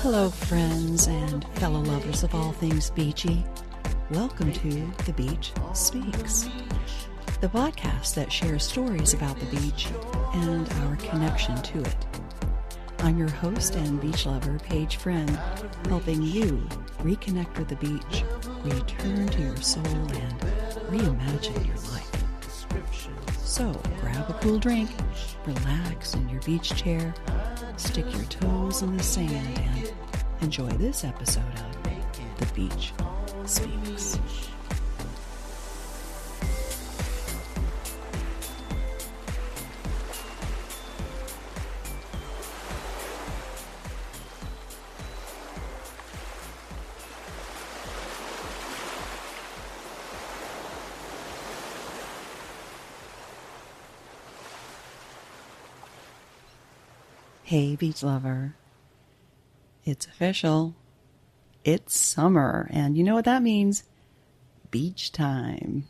Hello, friends and fellow lovers of all things beachy. Welcome to The Beach Speaks, the podcast that shares stories about the beach and our connection to it. I'm your host and beach lover, Paige Friend, helping you reconnect with the beach, return to your soul, and reimagine your life. So grab a cool drink, relax in your beach chair, stick your toes in the sand, and enjoy this episode of The Beach Speaks. Hey, beach lover. It's official. It's summer, and you know what that means? Beach time.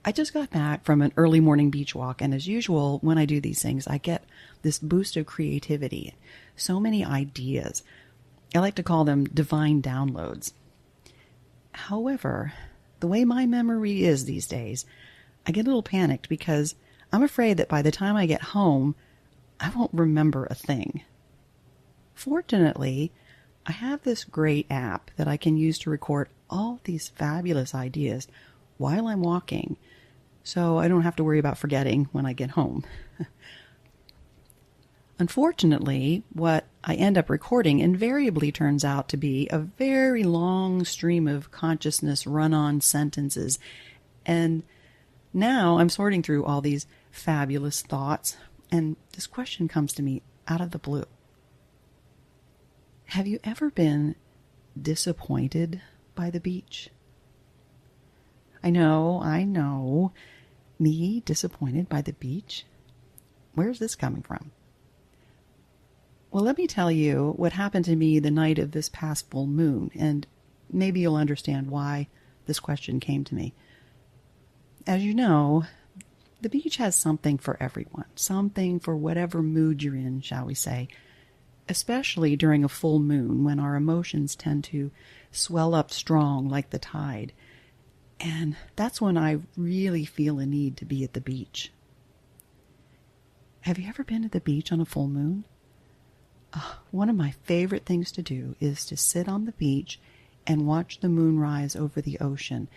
I just got back from an early morning beach walk, and as usual, when I do these things, I get this boost of creativity. So many ideas. I like to call them divine downloads. However, the way my memory is these days, I get a little panicked because I'm afraid that by the time I get home, I won't remember a thing. Fortunately, I have this great app that I can use to record all these fabulous ideas while I'm walking, so I don't have to worry about forgetting when I get home. Unfortunately, what I end up recording invariably turns out to be a very long stream of consciousness run-on sentences, and now I'm sorting through all these fabulous thoughts, and this question comes to me out of the blue. Have you ever been disappointed by the beach? I know. Me disappointed by the beach? Where's this coming from? Well, let me tell you what happened to me the night of this past full moon, and maybe you'll understand why this question came to me. As you know, the beach has something for everyone, something for whatever mood you're in, shall we say, especially during a full moon when our emotions tend to swell up strong like the tide. And that's when I really feel a need to be at the beach. Have you ever been at the beach on a full moon? One of my favorite things to do is to sit on the beach and watch the moon rise over the ocean.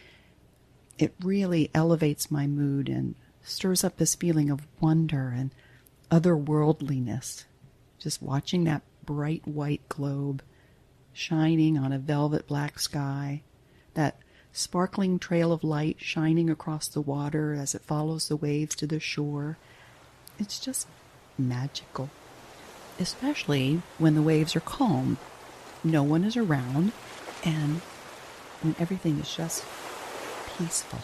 It really elevates my mood and stirs up this feeling of wonder and otherworldliness. Just watching that bright white globe shining on a velvet black sky, that sparkling trail of light shining across the water as it follows the waves to the shore. It's just magical, especially when the waves are calm, no one is around, and when everything is just peaceful.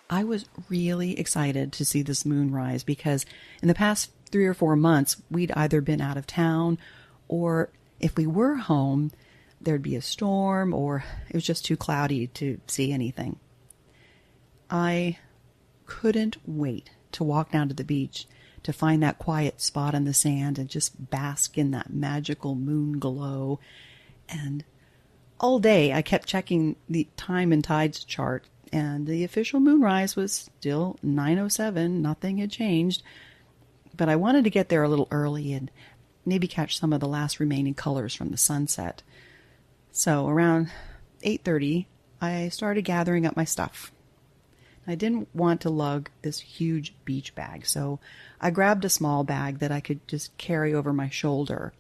I was really excited to see this moonrise because in the past 3 or 4 months, we'd either been out of town, or if we were home, there'd be a storm, or it was just too cloudy to see anything. I couldn't wait to walk down to the beach to find that quiet spot in the sand and just bask in that magical moon glow. And all day I kept checking the time and tides chart, and the official moonrise was still 9:07. Nothing had changed. But I wanted to get there a little early and maybe catch some of the last remaining colors from the sunset. So around 8:30, I started gathering up my stuff. I didn't want to lug this huge beach bag, so I grabbed a small bag that I could just carry over my shoulder,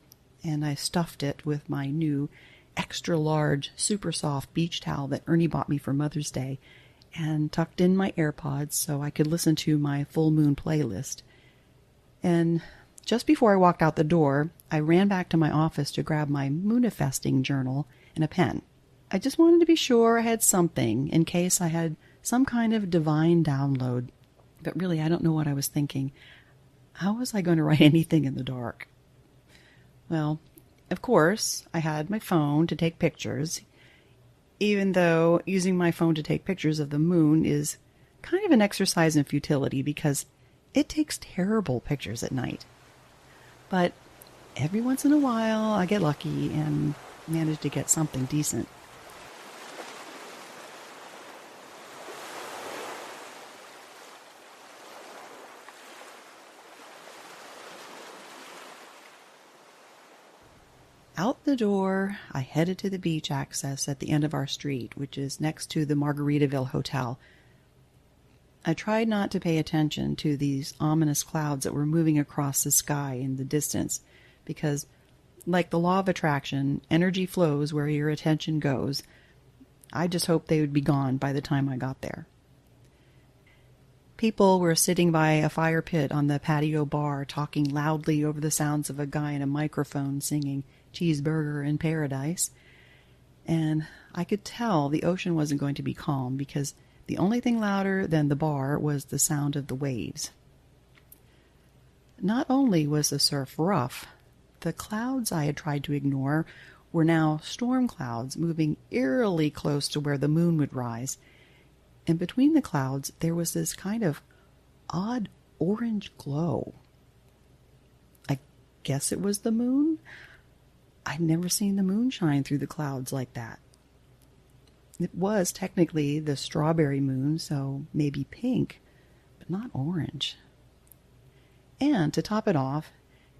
and I stuffed it with my new extra large, super soft beach towel that Ernie bought me for Mother's Day, and tucked in my AirPods so I could listen to my full moon playlist. And just before I walked out the door, I ran back to my office to grab my moonifesting journal and a pen. I just wanted to be sure I had something in case I had some kind of divine download. But really, I don't know what I was thinking. How was I going to write anything in the dark? Well, Of course, I had my phone to take pictures, even though using my phone to take pictures of the moon is kind of an exercise in futility because it takes terrible pictures at night. But every once in a while, I get lucky and manage to get something decent. Out the door, I headed to the beach access at the end of our street, which is next to the Margaritaville Hotel. I tried not to pay attention to these ominous clouds that were moving across the sky in the distance, because, like the law of attraction, energy flows where your attention goes. I just hoped they would be gone by the time I got there. People were sitting by a fire pit on the patio bar, talking loudly over the sounds of a guy in a microphone singing Cheeseburger in Paradise. And I could tell the ocean wasn't going to be calm because the only thing louder than the bar was the sound of the waves. Not only was the surf rough, the clouds I had tried to ignore were now storm clouds moving eerily close to where the moon would rise. And between the clouds, there was this kind of odd orange glow. I guess it was the moon? I'd never seen the moon shine through the clouds like that. It was technically the strawberry moon, so maybe pink, but not orange. And to top it off,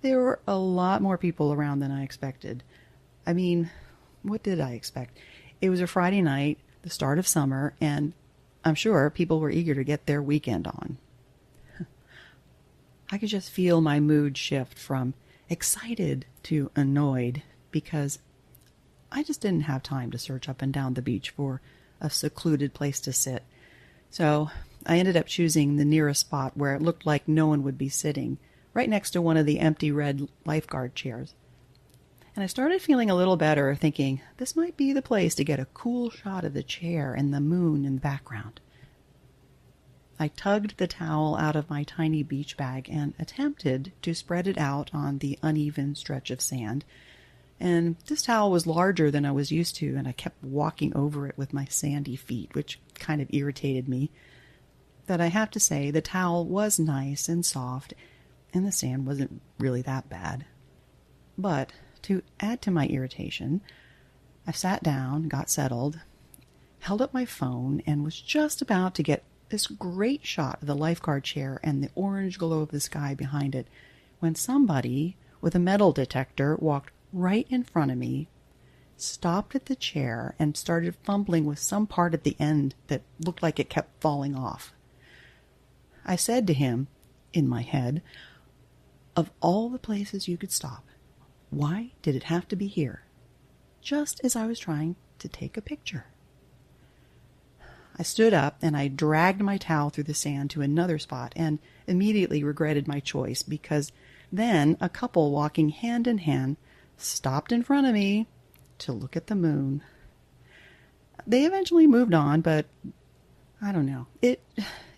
there were a lot more people around than I expected. I mean, what did I expect? It was a Friday night, the start of summer, and I'm sure people were eager to get their weekend on. I could just feel my mood shift from excited to annoyed because I just didn't have time to search up and down the beach for a secluded place to sit. So I ended up choosing the nearest spot where it looked like no one would be sitting, right next to one of the empty red lifeguard chairs. And I started feeling a little better, thinking this might be the place to get a cool shot of the chair and the moon in the background. I tugged the towel out of my tiny beach bag and attempted to spread it out on the uneven stretch of sand. And this towel was larger than I was used to, and I kept walking over it with my sandy feet, which kind of irritated me. But I have to say, the towel was nice and soft, and the sand wasn't really that bad. But to add to my irritation, I sat down, got settled, held up my phone, and was just about to get this great shot of the lifeguard chair and the orange glow of the sky behind it, when somebody with a metal detector walked right in front of me, stopped at the chair, and started fumbling with some part at the end that looked like it kept falling off. I said to him, in my head, "Of all the places you could stop, why did it have to be here?" Just as I was trying to take a picture. I stood up and I dragged my towel through the sand to another spot and immediately regretted my choice because then a couple walking hand in hand stopped in front of me to look at the moon. They eventually moved on, but I don't know. It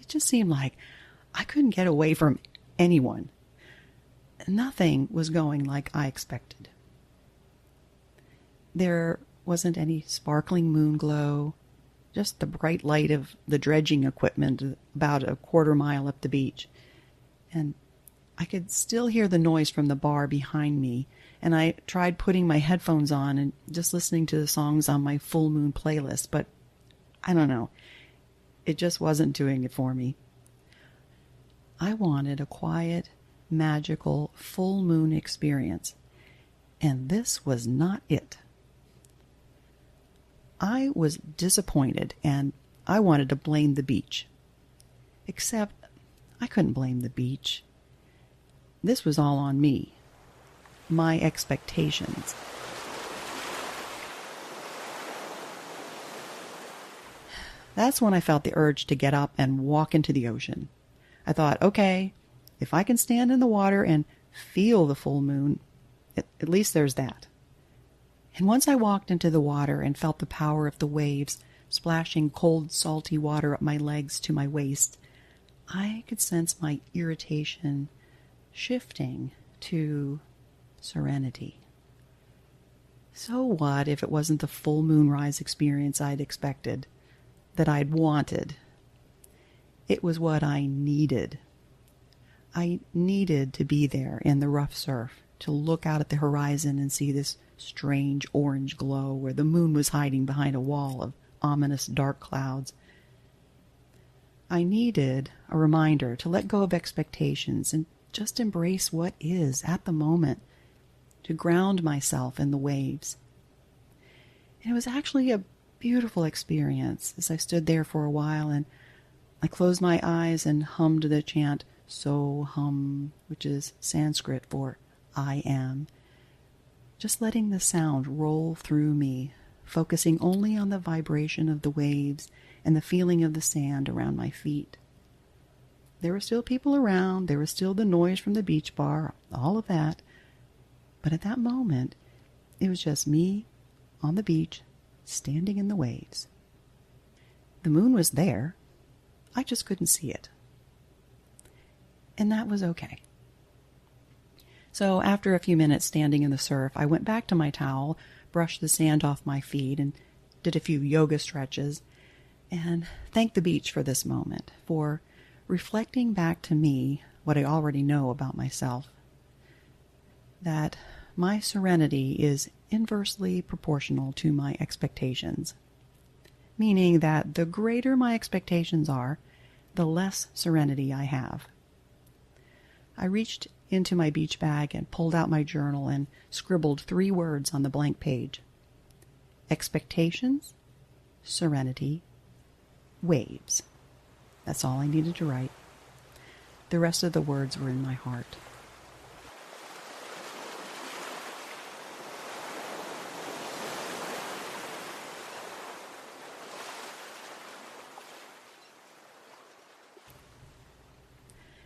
just seemed like I couldn't get away from anyone. Nothing was going like I expected. There wasn't any sparkling moon glow, just the bright light of the dredging equipment about a quarter mile up the beach. And I could still hear the noise from the bar behind me, and I tried putting my headphones on and just listening to the songs on my full moon playlist, but I don't know. It just wasn't doing it for me. I wanted a quiet, magical, full moon experience, and this was not it. I was disappointed, and I wanted to blame the beach. Except I couldn't blame the beach. This was all on me. My expectations. That's when I felt the urge to get up and walk into the ocean. I thought, okay, if I can stand in the water and feel the full moon, at least there's that. And once I walked into the water and felt the power of the waves splashing cold, salty water up my legs to my waist, I could sense my irritation shifting to serenity. So what if it wasn't the full moonrise experience I'd expected, that I'd wanted? It was what I needed. I needed to be there in the rough surf, to look out at the horizon and see this strange orange glow where the moon was hiding behind a wall of ominous dark clouds. I needed a reminder to let go of expectations and just embrace what is at the moment, to ground myself in the waves. And it was actually a beautiful experience as I stood there for a while and I closed my eyes and hummed the chant So Hum, which is Sanskrit for I am. Just letting the sound roll through me, focusing only on the vibration of the waves and the feeling of the sand around my feet. There were still people around, there was still the noise from the beach bar, all of that. But at that moment, it was just me on the beach, standing in the waves. The moon was there, I just couldn't see it. And that was okay. So after a few minutes standing in the surf, I went back to my towel, brushed the sand off my feet, and did a few yoga stretches, and thanked the beach for this moment, for reflecting back to me what I already know about myself. That my serenity is inversely proportional to my expectations, meaning that the greater my expectations are, the less serenity I have. I reached into my beach bag and pulled out my journal and scribbled 3 words on the blank page. Expectations, serenity, waves. That's all I needed to write. The rest of the words were in my heart.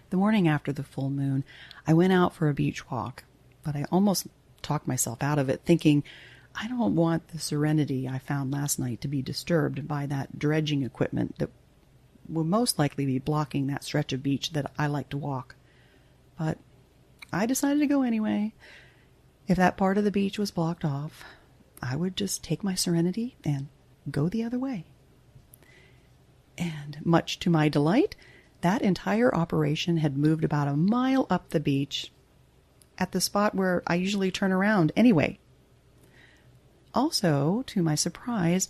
The morning after the full moon, I went out for a beach walk, but I almost talked myself out of it, thinking, I don't want the serenity I found last night to be disturbed by that dredging equipment that will most likely be blocking that stretch of beach that I like to walk. But I decided to go anyway. If that part of the beach was blocked off, I would just take my serenity and go the other way. And much to my delight, that entire operation had moved about a mile up the beach at the spot where I usually turn around anyway. Also, to my surprise,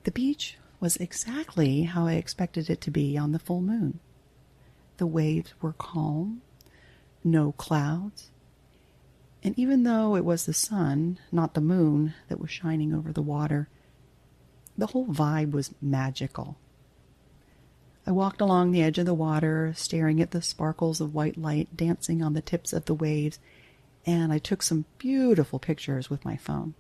the beach was exactly how I expected it to be on the full moon. The waves were calm, no clouds, and even though it was the sun, not the moon, that was shining over the water, the whole vibe was magical. I walked along the edge of the water, staring at the sparkles of white light dancing on the tips of the waves, and I took some beautiful pictures with my phone.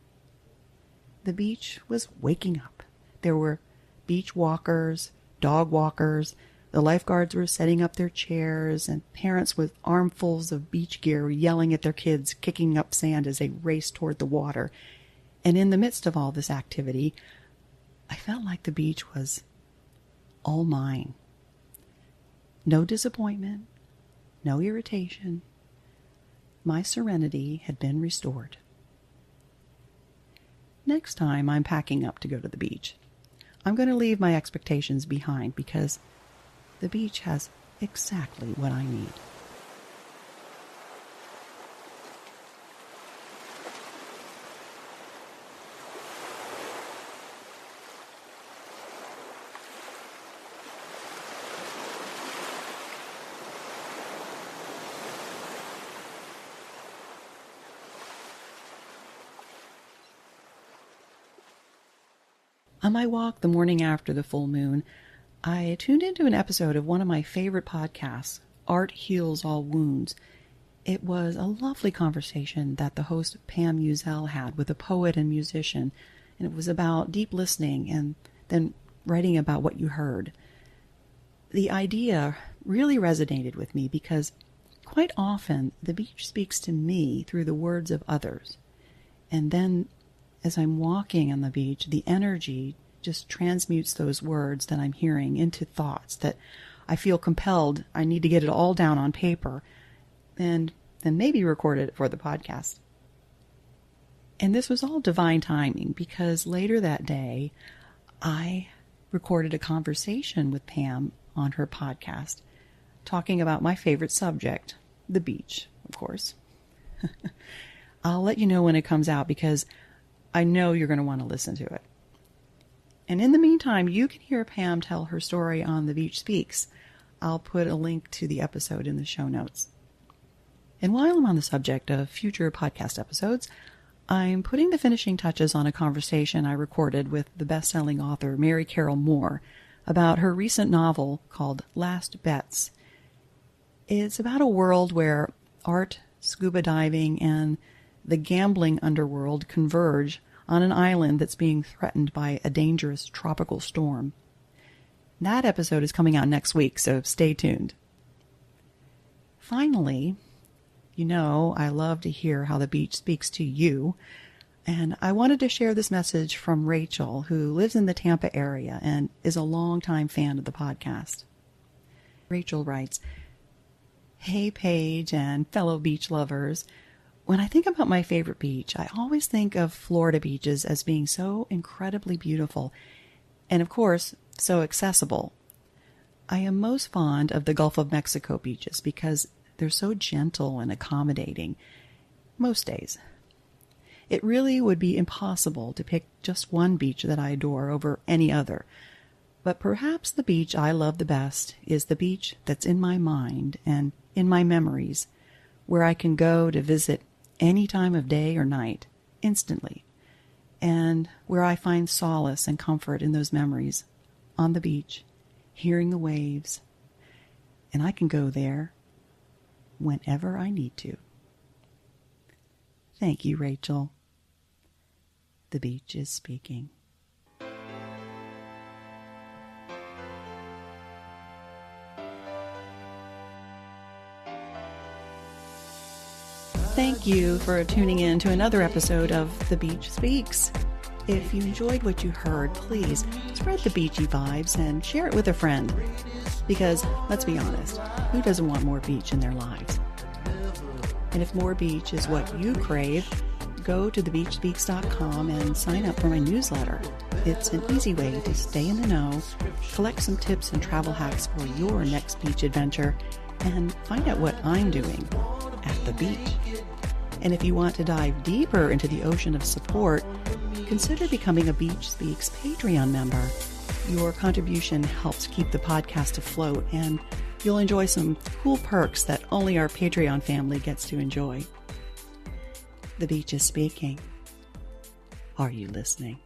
The beach was waking up. There were beach walkers, dog walkers, the lifeguards were setting up their chairs, and parents with armfuls of beach gear yelling at their kids, kicking up sand as they raced toward the water. And in the midst of all this activity, I felt like the beach was all mine. No disappointment, no irritation. My serenity had been restored. Next time I'm packing up to go to the beach, I'm going to leave my expectations behind because the beach has exactly what I need. On my walk the morning after the full moon, I tuned into an episode of one of my favorite podcasts, Art Heals All Wounds. It was a lovely conversation that the host Pam Uzel had with a poet and musician, and it was about deep listening and then writing about what you heard. The idea really resonated with me because quite often the beach speaks to me through the words of others. And then as I'm walking on the beach, the energy just transmutes those words that I'm hearing into thoughts that I feel compelled, I need to get it all down on paper and then maybe record it for the podcast. And this was all divine timing because later that day, I recorded a conversation with Pam on her podcast talking about my favorite subject, the beach, of course. I'll let you know when it comes out because I know you're going to want to listen to it. And in the meantime, you can hear Pam tell her story on The Beach Speaks. I'll put a link to the episode in the show notes. And while I'm on the subject of future podcast episodes, I'm putting the finishing touches on a conversation I recorded with the best-selling author Mary Carroll Moore about her recent novel called Last Bets. It's about a world where art, scuba diving, and the gambling underworld converge on an island that's being threatened by a dangerous tropical storm. That episode is coming out next week, so stay tuned. Finally, you know I love to hear how the beach speaks to you, and I wanted to share this message from Rachel, who lives in the Tampa area and is a longtime fan of the podcast. Rachel writes, "Hey Paige and fellow beach lovers, when I think about my favorite beach, I always think of Florida beaches as being so incredibly beautiful and, of course, so accessible. I am most fond of the Gulf of Mexico beaches because they're so gentle and accommodating most days. It really would be impossible to pick just one beach that I adore over any other. But perhaps the beach I love the best is the beach that's in my mind and in my memories, where I can go to visit any time of day or night, instantly, and where I find solace and comfort in those memories, on the beach, hearing the waves, and I can go there whenever I need to." Thank you, Rachel. The beach is speaking. Thank you for tuning in to another episode of The Beach Speaks. If you enjoyed what you heard, please spread the beachy vibes and share it with a friend. Because, let's be honest, who doesn't want more beach in their lives? And if more beach is what you crave, go to thebeachspeaks.com and sign up for my newsletter. It's an easy way to stay in the know, collect some tips and travel hacks for your next beach adventure, and find out what I'm doing at the beach. And if you want to dive deeper into the ocean of support, consider becoming a Beach Speaks Patreon member. Your contribution helps keep the podcast afloat, and you'll enjoy some cool perks that only our Patreon family gets to enjoy. The beach is speaking. Are you listening?